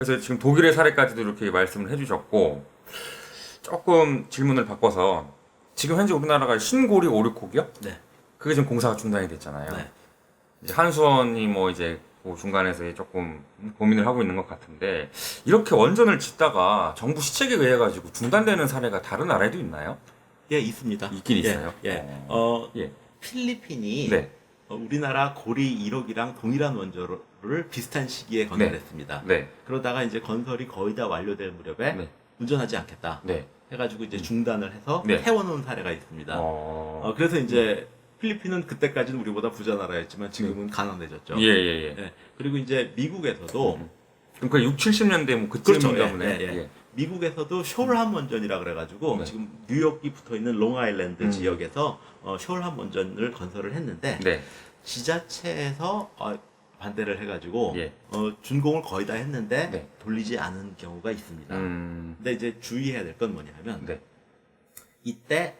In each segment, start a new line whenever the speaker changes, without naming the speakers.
그래서 지금 독일의 사례까지도 이렇게 말씀을 해주셨고, 조금 질문을 바꿔서 지금 현재 우리나라가 신고리 5, 6호기요?
네.
그게 지금 공사가 중단이 됐잖아요.
네.
이제 한수원이 뭐 이제 그 중간에서 조금 고민을 하고 있는 것 같은데, 이렇게 원전을 짓다가 정부 시책에 의해 가지고 중단되는 사례가 다른 나라에도 있나요?
예, 있습니다.
있긴
예,
있어요.
예.
예.
필리핀이
네.
우리나라 고리 1호기랑 동일한 원조를 비슷한 시기에 건설했습니다.
네.
그러다가 이제 건설이 거의 다 완료될 무렵에
네.
운전하지 않겠다
네.
해가지고 이제 중단을 해서
네.
태워놓은 사례가 있습니다. 그래서 이제 필리핀은 그때까지는 우리보다 부자 나라였지만 지금은 가난해졌죠.
예, 예, 예.
예. 그리고 이제 미국에서도
그럼 그 6, 70년대 뭐 그쯤인가
그렇죠.
보네.
예, 예. 미국에서도 숄함 원전이라 그래가지고
네.
지금 뉴욕이 붙어있는 롱아일랜드 지역에서 숄함 원전을 건설을 했는데
네.
지자체에서 반대를 해가지고
예.
준공을 거의 다 했는데
네.
돌리지 않은 경우가 있습니다. 근데 이제 주의해야 될 건 뭐냐면
네.
이때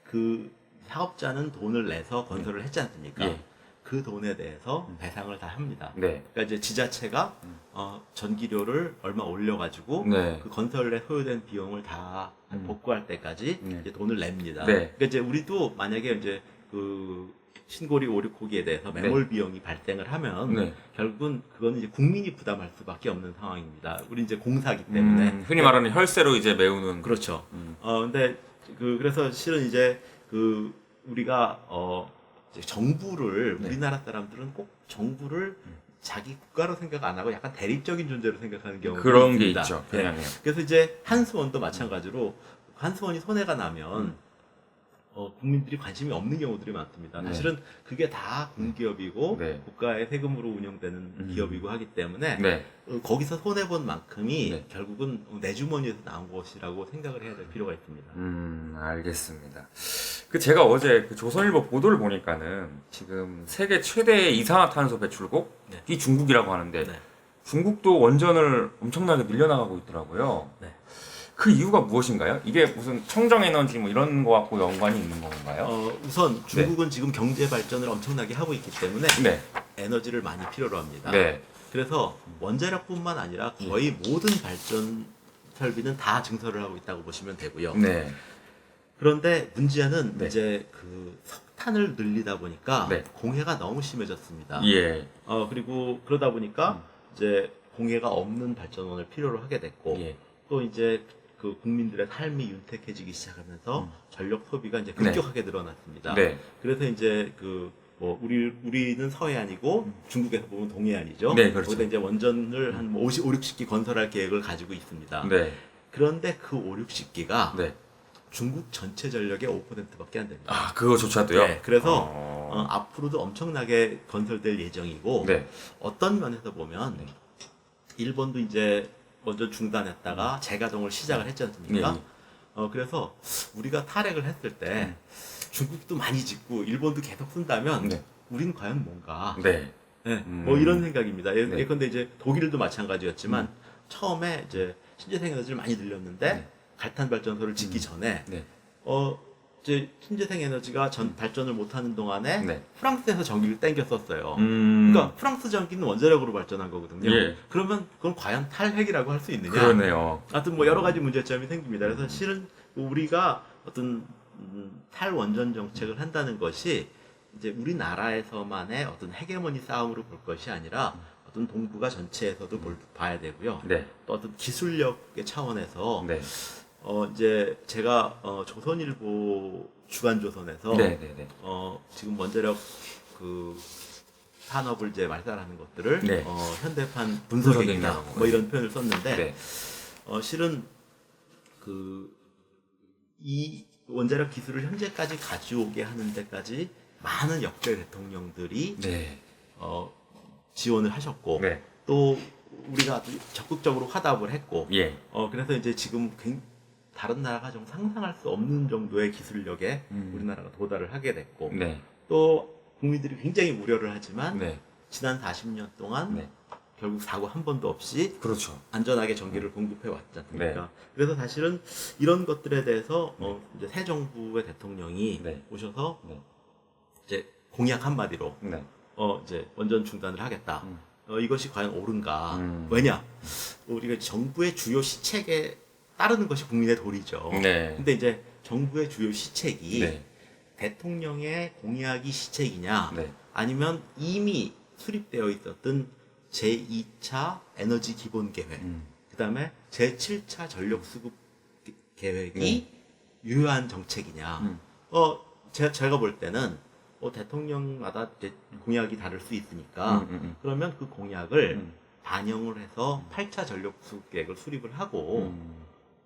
그 사업자는 돈을 내서 건설을 했지 않습니까?
예.
그 돈에 대해서 배상을 다 합니다.
네.
그러니까 이제 지자체가 전기료를 얼마 올려가지고
네.
그 건설에 소요된 비용을 다 복구할 때까지
네.
이제 돈을 냅니다.
네.
그러니까 이제 우리도 만약에 이제 그 신고리 5, 6호기에 대해서 매몰 비용이 발생을 하면
네.
결국은 그거는 이제 국민이 부담할 수밖에 없는 상황입니다. 우리 이제 공사기 때문에
흔히 말하는 혈세로 이제 메우는.
그렇죠. 근데 그래서 실은 이제 우리가 이제 정부를
네.
우리나라 사람들은 꼭 정부를 자기 국가로 생각 안 하고 약간 대립적인 존재로 생각하는 경우가
그런 게
있습니다.
있죠.
네.
편향해요.
그래서 이제 한수원도 마찬가지로 한수원이 손해가 나면 국민들이 관심이 없는 경우들이 많습니다.
네.
사실은 그게 다 공기업이고
네.
국가의 세금으로 운영되는 기업이고 하기 때문에
네.
거기서 손해본 만큼이
네.
결국은 내 주머니에서 나온 것이라고 생각을 해야 될 필요가 있습니다.
알겠습니다. 제가 어제 그 조선일보 보도를 보니까는 지금 세계 최대의 이산화탄소 배출국이
네.
중국이라고 하는데
네.
중국도 원전을 엄청나게 늘려나가고 있더라고요.
네.
그 이유가 무엇인가요? 이게 무슨 청정에너지 뭐 이런 거 갖고 연관이 있는 건가요?
우선 중국은 지금 경제 발전을 엄청나게 하고 있기 때문에
네.
에너지를 많이 필요로 합니다.
네.
그래서 원자력뿐만 아니라 거의 모든 발전 설비는 다 증설을 하고 있다고 보시면 되고요.
네.
그런데 문제는
네.
이제 그 석탄을 늘리다 보니까
네.
공해가 너무 심해졌습니다.
예.
그리고 그러다 보니까 이제 공해가 없는 발전원을 필요로 하게 됐고
예.
또 이제 그 국민들의 삶이 윤택해지기 시작하면서 전력 소비가 이제 급격하게 늘어났습니다.
네.
그래서 이제 우리는 서해안이고 중국에서 보면 동해안이죠.
네, 그렇죠.
거기다 이제 원전을 한 50, 5, 60기 건설할 계획을 가지고 있습니다.
네.
그런데 그 5, 60기가
네.
중국 전체 전력의 5%밖에 안 됩니다.
아, 그거조차도요?
네, 그래서 앞으로도 엄청나게 건설될 예정이고
네.
어떤 면에서 보면 일본도 이제 먼저 중단했다가 재가동을 시작을 했지 않습니까?
네.
그래서 우리가 탈핵을 했을 때 중국도 많이 짓고 일본도 계속 쓴다면
네.
우린 과연 뭔가
네.
네, 뭐 이런 생각입니다.
네.
예컨대 이제 독일도 마찬가지였지만 처음에 이제 신재생 에너지를 많이 늘렸는데 갈탄 발전소를 짓기 전에
네.
이제 신재생 에너지가 발전을 못하는 동안에
네.
프랑스에서 전기를 땡겨 썼어요. 그러니까 프랑스 전기는 원자력으로 발전한 거거든요.
예.
그러면 그건 과연 탈핵이라고 할 수 있느냐?
그러네요.
하여튼 뭐 여러 가지 문제점이 생깁니다. 그래서 실은 우리가 어떤 탈원전 정책을 한다는 것이 이제 우리나라에서만의 어떤 헤게모니 싸움으로 볼 것이 아니라 어떤 동북아 전체에서도 봐야 되고요.
네.
또 어떤 기술력의 차원에서
네.
이제 제가 조선일보 주간조선에서
네. 네.
지금 원자력 그 산업을 이제 말살하는 것들을
네.
현대판 분석액이나
분석액이나
뭐 이런 표현을 썼는데
네.
실은 이 원자력 기술을 현재까지 가져오게 하는 데까지 많은 역대 대통령들이
네.
지원을 하셨고
네.
또 우리가 아주 적극적으로 화답을 했고
예.
그래서 이제 지금 다른 나라가 좀 상상할 수 없는 정도의 기술력에 우리나라가 도달을 하게 됐고
네.
또 국민들이 굉장히 우려를 하지만
네.
지난 40년 동안
네.
결국 사고 한 번도 없이
그렇죠.
안전하게 전기를 공급해 왔지 않습니까?
네.
그래서 사실은 이런 것들에 대해서 이제 새 정부의 대통령이
네.
오셔서
네.
이제 공약 한마디로
네.
이제 원전 중단을 하겠다. 이것이 과연 옳은가? 왜냐? 우리가 정부의 주요 시책에 따르는 것이 국민의 도리죠.
네.
근데 이제 정부의 주요 시책이
네.
대통령의 공약이 시책이냐,
네.
아니면 이미 수립되어 있었던 제2차 에너지 기본 계획, 그다음에 제7차 전력 수급 계획이 유효한 정책이냐. 제가 볼 때는 대통령마다 이제 공약이 다를 수 있으니까 그러면 그 공약을 반영을 해서 8차 전력 수급 계획을 수립을 하고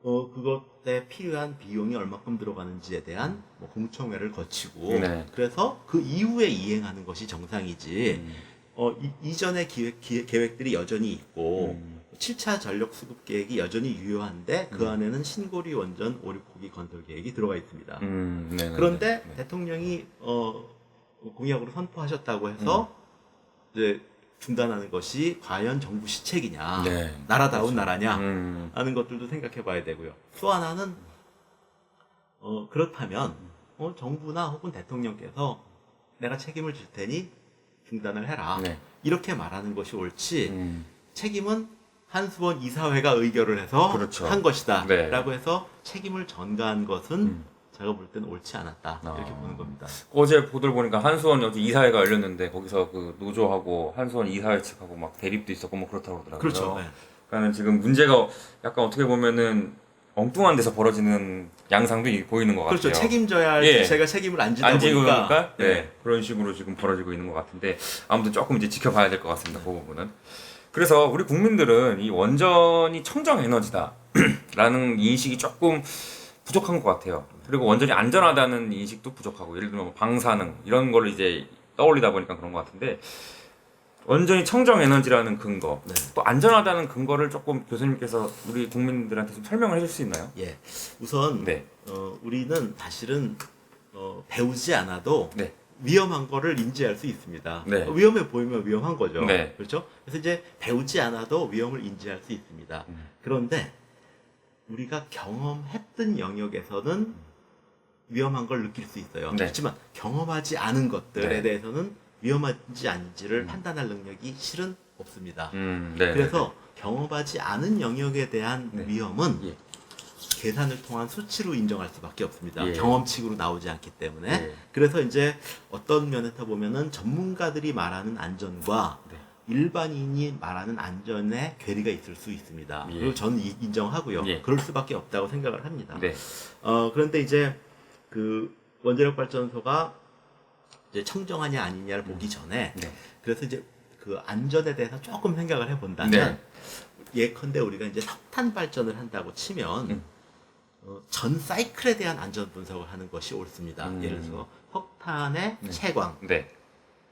그것에 필요한 비용이 얼마큼 들어가는지에 대한 뭐 공청회를 거치고
네.
그래서 그 이후에 이행하는 것이 정상이지. 이전의 계획들이 여전히 있고 7차 전력 수급 계획이 여전히 유효한데 그 안에는 신고리 원전 5, 6호기 건설 계획이 들어가 있습니다. 그런데 대통령이 공약으로 선포하셨다고 해서 이제 중단하는 것이 과연 정부 시책이냐,
네.
나라다운 나라냐 하는 것들도 생각해 봐야 되고요. 또 하나는 그렇다면 정부나 혹은 대통령께서 내가 책임을 질 테니 중단을 해라.
네.
이렇게 말하는 것이 옳지 책임은 한수원 이사회가 의결을 해서
그렇죠.
한 것이다
네.
라고 해서 책임을 전가한 것은 제가 볼 때는 옳지 않았다 이렇게 보는 겁니다.
어제 보도를 보니까 한수원 어제 이사회가 열렸는데 거기서 그 노조하고 한수원 이사회 측하고 막 대립도 있었고 뭐 그렇다고 그러더라고요.
그렇죠. 네.
그러니까 지금 문제가 약간 어떻게 보면은 엉뚱한 데서 벌어지는 양상도 보이는 것 같아요.
그렇죠. 책임져야 할
예.
제가 책임을 안 지다
안 지고
보니까
그러니까 네. 그런 식으로 지금 벌어지고 있는 것 같은데 아무튼 조금 이제 지켜봐야 될 것 같습니다. 그 부분은. 그래서 우리 국민들은 이 원전이 청정 에너지다라는 인식이 조금 부족한 것 같아요. 그리고 원전이 안전하다는 인식도 부족하고 예를 들면 뭐 방사능 이런 걸 이제 떠올리다 보니까 그런 것 같은데 원전이 청정 에너지라는 근거
네.
또 안전하다는 근거를 조금 교수님께서 우리 국민들한테 좀 설명을 해줄 수 있나요?
예. 우선
네.
우리는 사실은 배우지 않아도
네.
위험한 거를 인지할 수 있습니다.
네.
위험해 보이면 위험한 거죠.
네.
그렇죠? 그래서 이제 배우지 않아도 위험을 인지할 수 있습니다. 그런데 우리가 경험했던 영역에서는 위험한 걸 느낄 수 있어요.
네.
그렇지만 경험하지 않은 것들에
네.
대해서는 위험한지 아닌지를 판단할 능력이 실은 없습니다.
네.
그래서 경험하지 않은 영역에 대한
네.
위험은
예.
계산을 통한 수치로 인정할 수밖에 없습니다.
예.
경험칙으로 나오지 않기 때문에.
예.
그래서 이제 어떤 면에서 보면은 전문가들이 말하는 안전과
네.
일반인이 말하는 안전에 괴리가 있을 수 있습니다.
예.
그리고 저는 인정하고요.
예.
그럴 수밖에 없다고 생각을 합니다.
네.
그런데 이제 그 원자력 발전소가 이제 청정하냐 아니냐를 보기 전에
네.
그래서 이제 그 안전에 대해서 조금 생각을 해본다면
네.
예컨대 우리가 이제 석탄 발전을 한다고 치면 전 사이클에 대한 안전 분석을 하는 것이 옳습니다. 예를 들어서 석탄의
네.
채광,
네.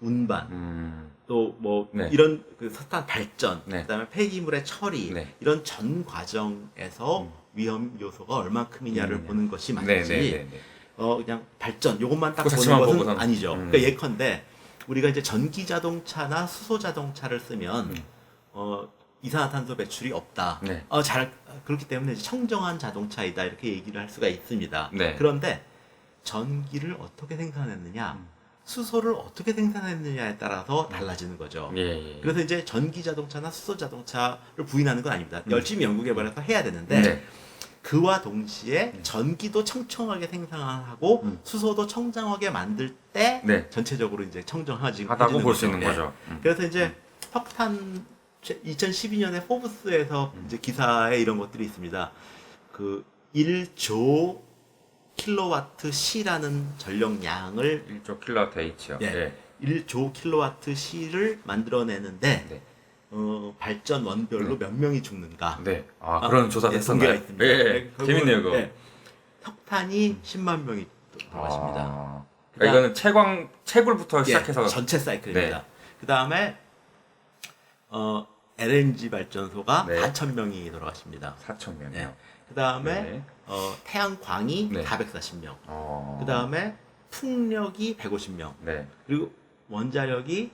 운반, 또 뭐
네.
이런 그 석탄 발전,
네.
그다음에 폐기물의 처리
네.
이런 전 과정에서 위험 요소가 얼마큼이냐를 보는 것이 맞지.
네.
그냥 발전 요것만 딱
그거
보는
자체만
것은
보고선.
아니죠. 그러니까 예컨대 우리가 이제 전기 자동차나 수소 자동차를 쓰면 이산화탄소 배출이 없다.
네.
그렇기 때문에 이제 청정한 자동차이다 이렇게 얘기를 할 수가 있습니다.
네.
그런데 전기를 어떻게 생산했느냐, 수소를 어떻게 생산했느냐에 따라서 달라지는 거죠.
예.
그래서 이제 전기 자동차나 수소 자동차를 부인하는 건 아닙니다. 열심히 연구 개발해서 해야 되는데
네.
그와 동시에 전기도 청정하게 생산하고 수소도 청정하게 만들 때
네.
전체적으로 이제 청정하지
하다고 볼 수 있는
예.
거죠.
그래서 이제 석탄 2012년에 포브스에서 이제 기사에 이런 것들이 있습니다. 그 1조 킬로와트 C라는 전력량을
1조 킬로와트 H요.
예. 1조 킬로와트 C를 만들어내는데
네.
발전 원별로 몇 명이 죽는가?
네. 그런 조사도
예,
했었나요?
통계가 있습니다.
예.
결국은,
재밌네요, 그거.
예, 석탄이 10만 명이 돌아가십니다.
그러니까 이거는 채굴부터 시작해서
전체 사이클입니다.
네.
그 다음에 LNG 발전소가
네.
4,000명이 돌아가십니다.
4,000명이요.
예. 그 다음에
네.
태양광이
네.
440명. 그
그
다음에 풍력이 150명.
네.
그리고 원자력이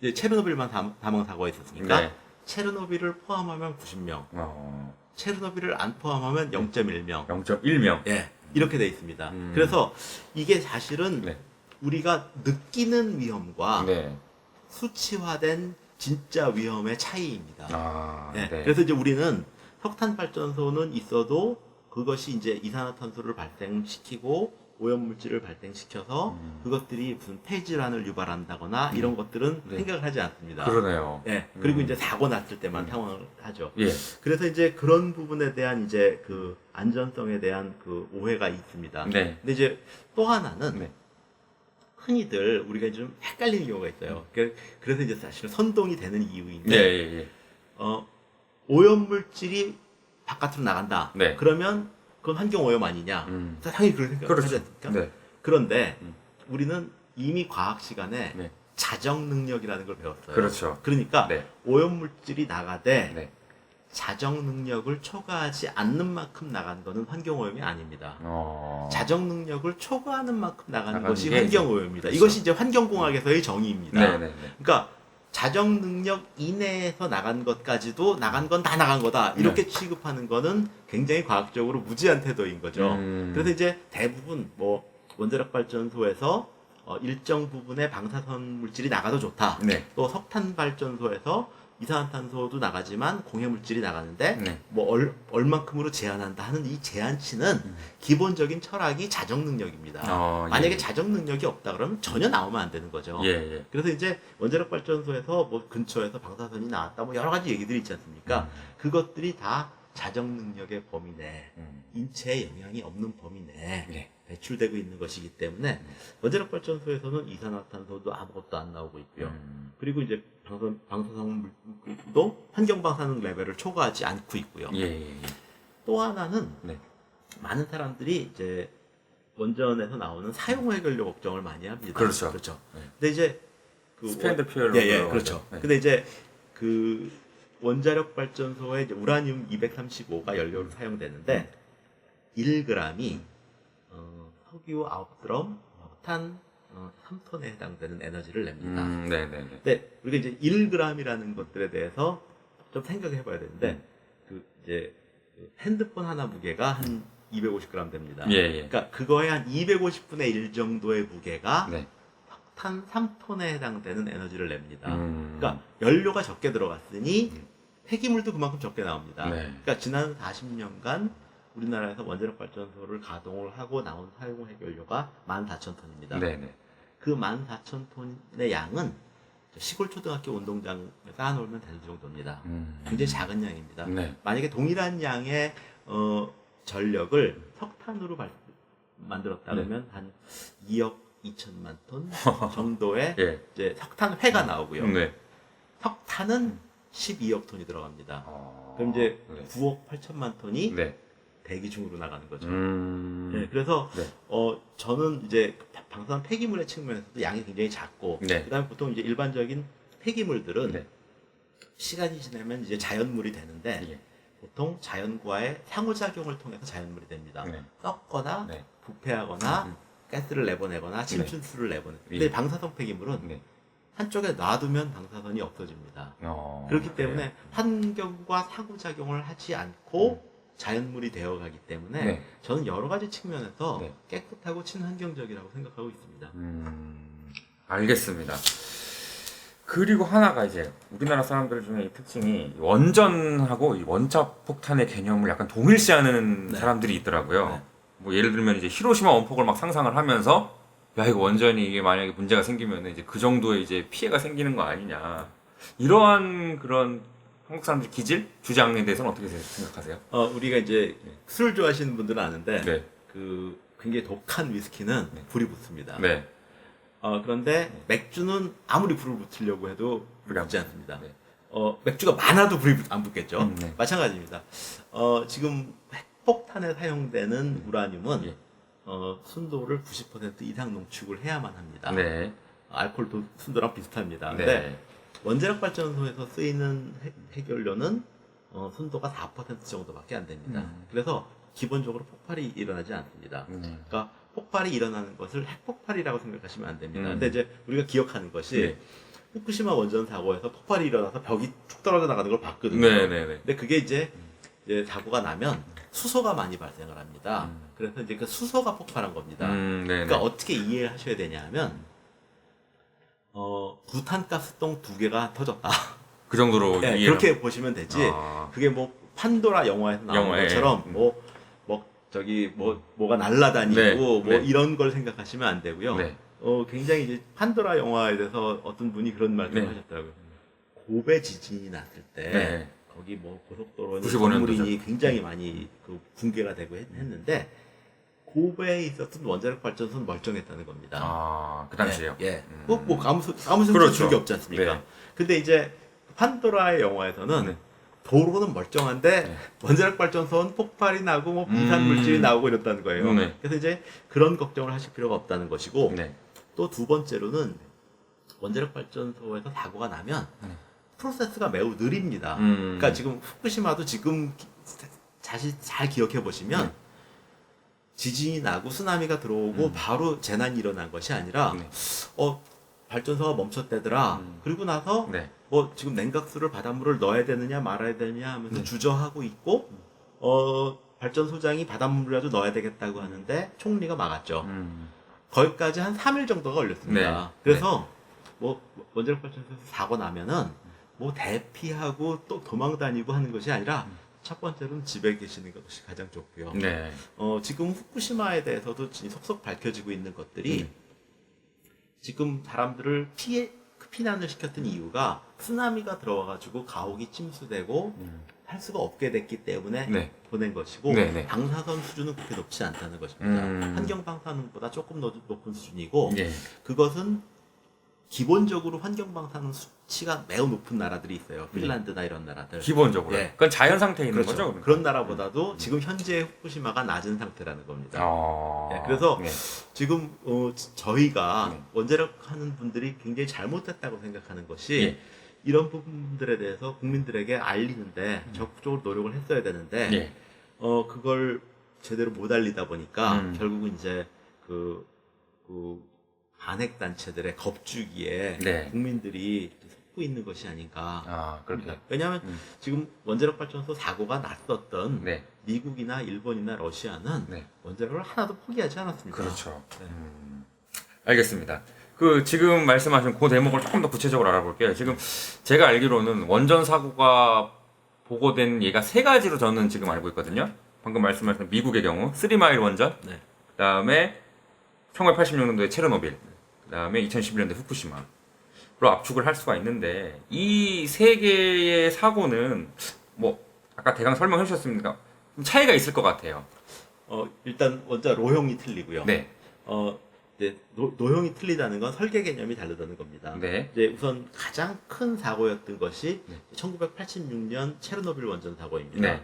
이제 체르노빌만 사망 사고가 있었으니까
네.
체르노빌을 포함하면 90명.
어,
체르노빌을 안 포함하면 0.1명.
0.1명.
예, 이렇게 돼 있습니다. 그래서 이게 사실은
네.
우리가 느끼는 위험과
네.
수치화된 진짜 위험의 차이입니다.
아,
네.
네.
그래서 이제 우리는 석탄 발전소는 있어도 그것이 이제 이산화탄소를 발생시키고 오염물질을 발생시켜서 그것들이 무슨 폐질환을 유발한다거나 이런 것들은
네.
생각을 하지 않습니다.
그러네요.
네. 그리고 이제 사고 났을 때만 상황을 하죠.
예.
그래서 이제 그런 부분에 대한 이제 그 안전성에 대한 그 오해가 있습니다.
네.
근데 이제 또 하나는
네.
흔히들 우리가 좀 헷갈리는 경우가 있어요. 그래서 이제 사실 선동이 되는
예,
이유인데,
예, 예.
오염물질이 바깥으로 나간다.
네.
그러면 그건 환경 오염 아니냐? 당연히 그렇게 생각하지
그렇죠.
않습니까?
네.
그런데 우리는 이미 과학 시간에
네.
자정 능력이라는 걸 배웠어요.
그렇죠.
그러니까
네.
오염물질이 나가되
네.
자정 능력을 초과하지 않는 만큼 나간 거는 환경 오염이 아닙니다. 자정 능력을 초과하는 만큼 나가는 것이
게
환경 오염입니다.
그렇죠.
이것이 이제 환경공학에서의 정의입니다.
네, 네, 네.
그러니까 자정 능력 이내에서 나간 것까지도 나간 건 다 나간 거다. 이렇게 취급하는 거는 굉장히 과학적으로 무지한 태도인 거죠. 그래서 이제 대부분 뭐 원자력 발전소에서 일정 부분의 방사선 물질이 나가도 좋다.
네.
또 석탄 발전소에서 이산화탄소도 나가지만 공해 물질이 나가는데
네.
뭐 얼만큼으로 제한한다 하는 이 제한치는 기본적인 철학이 자정 능력입니다. 만약에
예.
자정 능력이 없다 그러면 전혀 나오면 안 되는 거죠.
예, 예.
그래서 이제 원자력 발전소에서 뭐 근처에서 방사선이 나왔다 뭐 여러 가지 얘기들이 있지 않습니까? 그것들이 다 자정 능력의 범위 내, 인체에 영향이 없는 범위 내
네.
배출되고 있는 것이기 때문에 원자력 발전소에서는 이산화탄소도 아무것도 안 나오고 있고요. 그리고 이제 방사선도 환경 방사능 레벨을 초과하지 않고 있고요.
예, 예, 예.
또 하나는
네.
많은 사람들이 이제 원전에서 나오는 사용 해결료 걱정을 많이 합니다.
그렇죠.
그렇죠.
네.
근데 이제 그
스펜드 퓨얼로
예, 그렇죠.
네.
근데 이제 그 원자력 발전소에 이제 우라늄 235가 연료로 사용되는데 1g이 석유 9드럼, 석탄 3톤에 해당되는 에너지를 냅니다.
네, 네, 네.
근데 우리가 이제 1g이라는 것들에 대해서 좀 생각해 봐야 되는데 그 이제 핸드폰 하나 무게가 한 250g 됩니다.
예, 예.
그러니까 그거의 한 250분의 1 정도의 무게가
네.
석탄 3톤에 해당되는 에너지를 냅니다.
음.
그러니까 연료가 적게 들어갔으니 폐기물도 그만큼 적게 나옵니다.
네.
그러니까 지난 40년간 우리나라에서 원자력 발전소를 가동을 하고 나온 사용 해결료가 14,000톤입니다.
네, 네.
그 14,000톤의 양은 시골 초등학교 운동장에 쌓아놓으면 되는 정도입니다. 굉장히 작은 양입니다.
네.
만약에 동일한 양의 전력을 석탄으로 만들었다 그러면 한 2억 2천만 톤 정도의
예.
이제 석탄회가 나오고요.
네.
석탄은 12억 톤이 들어갑니다. 그럼 이제
네.
9억 8천만 톤이
네.
대기 중으로 나가는 거죠.
네.
네, 그래서
네.
저는 이제 방사선 폐기물의 측면에서도 양이 굉장히 작고,
네.
그다음에 보통 이제 일반적인 폐기물들은
네.
시간이 지나면 이제 자연물이 되는데
예.
보통 자연과의 상호작용을 통해서 자연물이 됩니다.
네.
썩거나
네.
부패하거나 가스를 내보내거나 침춘수를 내보내. 근데
예.
방사선 폐기물은
네.
한쪽에 놔두면 방사선이 없어집니다. 그렇기 때문에 환경과 상호작용을 하지 않고 자연물이 되어가기 때문에
네.
저는 여러 가지 측면에서
네.
깨끗하고 친환경적이라고 생각하고 있습니다.
알겠습니다. 그리고 하나가 이제 우리나라 사람들 중에 이 특징이 원전하고 이 원자폭 폭탄의 개념을 약간 동일시하는
네.
사람들이 있더라고요.
네.
뭐 예를 들면 이제 히로시마 원폭을 막 상상을 하면서 야 이거 원전이 이게 만약에 문제가 생기면 이제 그 정도의 이제 피해가 생기는 거 아니냐. 이러한 그런 한국 사람들 기질 주장에 대해서는 어떻게 생각하세요?
우리가 이제 술 좋아하시는 분들은 아는데
네.
그 굉장히 독한 위스키는 불이 붙습니다.
네.
그런데 맥주는 아무리 불을 붙이려고 해도 불이
불이
붙지
안
않습니다.
네.
맥주가 많아도 불이 안 붙겠죠.
네.
마찬가지입니다. 지금 핵폭탄에 사용되는 우라늄은
예.
순도를 90% 이상 농축을 해야만 합니다.
네.
알코올도 순도랑 비슷합니다.
네.
근데 원자력 발전소에서 쓰이는 핵연료는 순도가 4% 정도밖에 안 됩니다. 그래서 기본적으로 폭발이 일어나지 않습니다. 그러니까 폭발이 일어나는 것을 핵폭발이라고 생각하시면 안 됩니다. 근데 이제 우리가 기억하는 것이
네.
후쿠시마 원전 사고에서 폭발이 일어나서 벽이 툭 떨어져 나가는 걸 봤거든요.
네, 네, 네.
근데 그게 이제 사고가 나면 수소가 많이 발생을 합니다. 그래서 이제 그 수소가 폭발한 겁니다.
네,
그러니까
네.
어떻게 이해하셔야 되냐 하면 부탄가스통 2개가 터졌다.
그 정도로
네,
이해를
그렇게 보시면 되지.
아.
그게 뭐 판도라 영화에서 나오는
영화에,
것처럼 뭐가 날아다니고
네,
뭐
네.
이런 걸 생각하시면 안 되고요.
네.
굉장히 이제 판도라 영화에 대해서 어떤 분이 그런 말씀을
네.
하셨더라고요. 고베 지진이 났을 때
네.
거기 뭐 고속도로에
95년도죠.
건물이 굉장히 많이 그 붕괴가 되고 했는데 고베에 있었던 원자력 발전소는 멀쩡했다는 겁니다.
아, 그 당시에요.
예. 뭐 아무
그렇죠.
소용이 없지 않습니까?
네.
근데 이제 판도라의 영화에서는
네.
도로는 멀쩡한데
네.
원자력 발전소는 폭발이 나고 뭐 방산 물질이 나오고 이렇다는 거예요.
네.
그래서 이제 그런 걱정을 하실 필요가 없다는 것이고
네.
또 두 번째로는 원자력 발전소에서 사고가 나면 프로세스가 매우 느립니다. 그러니까 지금 후쿠시마도 지금 다시 잘 기억해 보시면 지진이 나고 쓰나미가 들어오고 바로 재난이 일어난 것이 아니라
네.
발전소가 멈췄대더라. 그리고 나서
네.
뭐 지금 냉각수를 바닷물을 넣어야 되느냐 말아야 되느냐 하면서
네.
주저하고 있고 발전소장이 바닷물이라도 넣어야 되겠다고 하는데 총리가 막았죠. 거기까지 한 3일 정도가 걸렸습니다.
네.
그래서 뭐 원자력 발전소에서 사고 나면은 뭐 대피하고 또 도망 다니고 하는 것이 아니라 첫 번째로는 집에 계시는 것이 가장 좋고요.
네.
지금 후쿠시마에 대해서도 속속 밝혀지고 있는 것들이 지금 사람들을 피난을 시켰던 이유가 쓰나미가 들어와가지고 가옥이 침수되고 할 수가 없게 됐기 때문에
네.
보낸 것이고
네, 네.
방사선 수준은 그렇게 높지 않다는 것입니다. 환경 방사능보다 조금 높은 수준이고
예.
그것은 기본적으로 환경 방사능 수치가 매우 높은 나라들이 있어요. 핀란드나 이런 나라들.
기본적으로.
예.
그건 자연 상태에 있는
그렇죠.
거죠?
그런 나라보다도 지금 현재 후쿠시마가 낮은 상태라는 겁니다. 예, 그래서
네.
지금 저희가
네.
원자력 하는 분들이 굉장히 잘못했다고 생각하는 것이
예.
이런 부분들에 대해서 국민들에게 알리는데 적극적으로 노력을 했어야 되는데
예.
그걸 제대로 못 알리다 보니까 결국은 이제 그 반핵 단체들의 겁주기에
네.
국민들이 속고 있는 것이 아닌가.
아, 그렇게.
왜냐하면 지금 원자력 발전소 사고가 났었던
네.
미국이나 일본이나 러시아는
네.
원자력을 하나도 포기하지 않았습니다.
그렇죠.
네.
알겠습니다. 그 지금 말씀하신 그 대목을 조금 더 구체적으로 알아볼게요. 지금 제가 알기로는 원전 사고가 보고된 예가 3가지로 저는 지금 알고 있거든요. 방금 말씀하신 미국의 경우 3마일 원전,
네.
그다음에 1986년도에 체르노빌, 그다음에 2011년도에 후쿠시마로 압축을 할 수가 있는데 이 3개의 사고는 뭐 아까 대강 설명해 주셨습니까? 좀 차이가 있을 것 같아요.
일단 원자 로형이 틀리고요.
네.
이제 노형이 틀리다는 건 설계 개념이 다르다는 겁니다.
네.
이제 우선 가장 큰 사고였던 것이 1986년 체르노빌 원전 사고입니다.
네.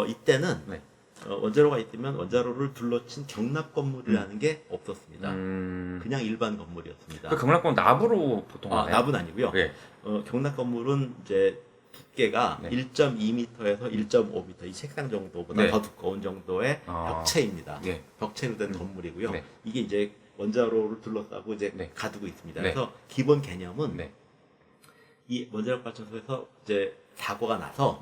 이때는
네.
원자로가 있으면 원자로를 둘러친 경납 건물이라는 게 없었습니다. 그냥 일반 건물이었습니다.
그 경락권 나부로 보통 하나요?
나부는 아니고요.
네.
경납 건물은 이제 두께가
네.
1.2m에서 1.5m 이 책상 정도보다
네.
더 두꺼운 정도의 벽체입니다.
네.
벽체로 된 건물이고요.
네.
이게 이제 원자로를 둘러싸고 이제
네.
가두고 있습니다.
네.
그래서 기본 개념은
네.
이 원자력 발전소에서 이제 사고가 나서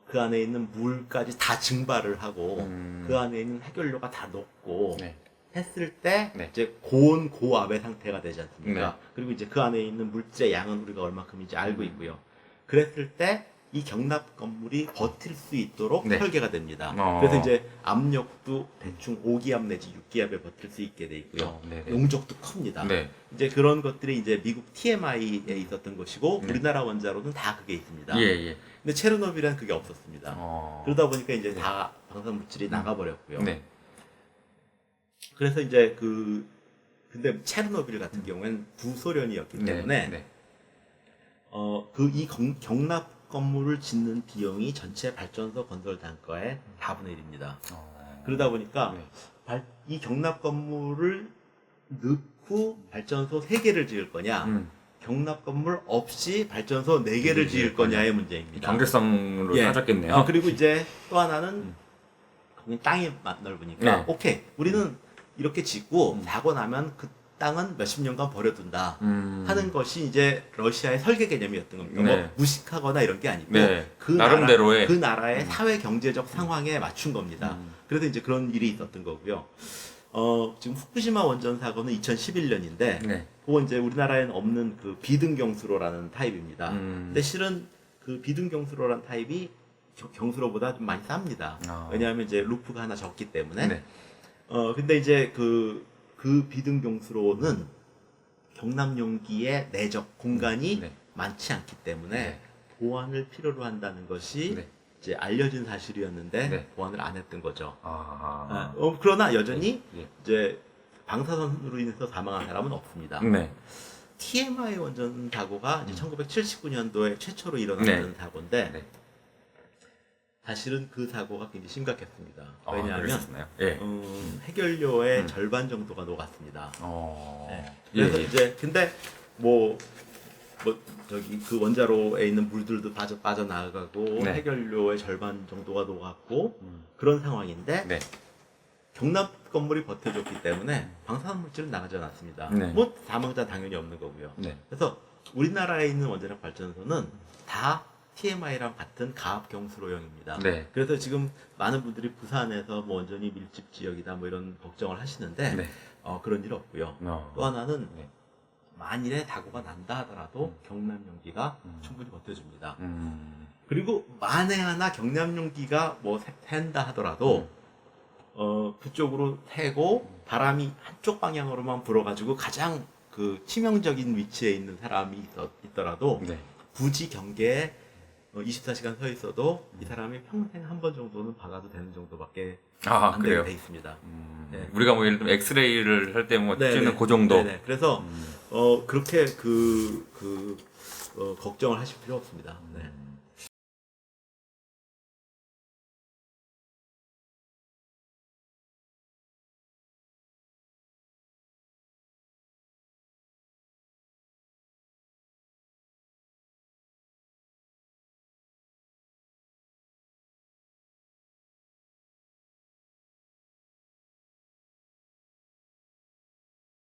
그 안에 있는 물까지 다 증발을 하고 그 안에 있는 해결료가 다 녹고
네.
했을 때
네.
이제 고온 고압의 상태가 되지 않습니까?
네.
그리고 이제 그 안에 있는 물질의 양은 우리가 얼마큼인지 알고 있고요. 그랬을 때 이 경납 건물이 버틸 수 있도록
네.
설계가 됩니다.
어.
그래서 이제 압력도 대충 5기압 내지 6기압에 버틸 수 있게 돼 있고요.
네네.
용적도 큽니다.
네.
이제 그런 것들이 이제 미국 TMI에 있었던 것이고
네.
우리나라 원자로는 다 그게 있습니다.
예, 예.
근데 체르노빌은 그게 없었습니다. 그러다 보니까 이제 다 방사능 물질이 나가버렸고요.
네.
그래서 이제 근데 체르노빌 같은 경우에는 구소련이었기 때문에
네.
이 경납 건물을 짓는 비용이 전체 발전소 건설 단가의 4분의 1입니다. 그러다 보니까
네.
이 경납 건물을 넣고 발전소 3개를 지을 거냐, 경납 건물 없이 발전소 4개를 지을 거냐의 문제입니다.
경제성으로 따졌겠네요.
그리고 이제 또 하나는 거기 땅이 넓으니까
네.
오케이, 우리는 이렇게 짓고 사고 나면 그 땅은 몇십 년간 버려둔다 하는 것이 이제 러시아의 설계 개념이었던 겁니다.
네.
뭐 무식하거나 이런 게 아니고
네.
그
나름대로의
그 나라의 사회 경제적 상황에 맞춘 겁니다. 그래서 이제 그런 일이 있었던 거고요. 지금 후쿠시마 원전 사고는 2011년인데
네.
그건 이제 우리나라에는 없는 그 비등경수로라는 타입입니다. 근데 실은 그 비등경수로라는 타입이 경수로보다 좀 많이 쌉니다. 왜냐하면 이제 루프가 하나 적기 때문에.
네.
근데 이제 그 비등경수로는 경납용기의 내적 공간이
네.
많지 않기 때문에
네.
보완을 필요로 한다는 것이
네.
이제 알려진 사실이었는데
네.
보완을 안 했던 거죠.
아.
그러나 여전히
네.
이제 방사선으로 인해서 사망한 사람은 없습니다.
네.
TMI 원전 사고가 이제 1979년도에 최초로 일어났던
네.
사고인데
네.
사실은 그 사고가 굉장히 심각했습니다.
아,
왜냐하면
그랬었나요? 예.
해결료의 절반 정도가 녹았습니다. 네. 그래서
예.
이제 근데 뭐 저기 그 원자로에 있는 물들도 빠져나가고
네.
해결료의 절반 정도가 녹았고 그런 상황인데
네.
경납 건물이 버텨줬기 때문에 방사선 물질은 나가지 않았습니다.
네.
뭐 사망자 당연히 없는 거고요.
네.
그래서 우리나라에 있는 원자력 발전소는 다 TMI랑 같은 가압 경수로형입니다.
네.
그래서 지금 많은 분들이 부산에서 뭐 원전이 밀집 지역이다 뭐 이런 걱정을 하시는데
네.
그런 일 없고요. 또 하나는
네.
만일에 사고가 난다 하더라도 경납용기가 충분히 버텨줍니다. 그리고 만에 하나 경납용기가 뭐 샌다 하더라도 그쪽으로 새고 바람이 한쪽 방향으로만 불어가지고 가장 그 치명적인 위치에 있는 사람이 있더라도
네.
굳이 경계에 24시간 서 있어도 이 사람이 평생 한 번 정도는 박아도 되는 정도밖에 안 되게
그래요.
돼 있습니다. 네.
우리가 뭐 예를 들면 엑스레이를 할 때 뭐
네네.
찍는 그 정도.
네네. 그래서 그렇게 걱정을 하실 필요 없습니다. 네.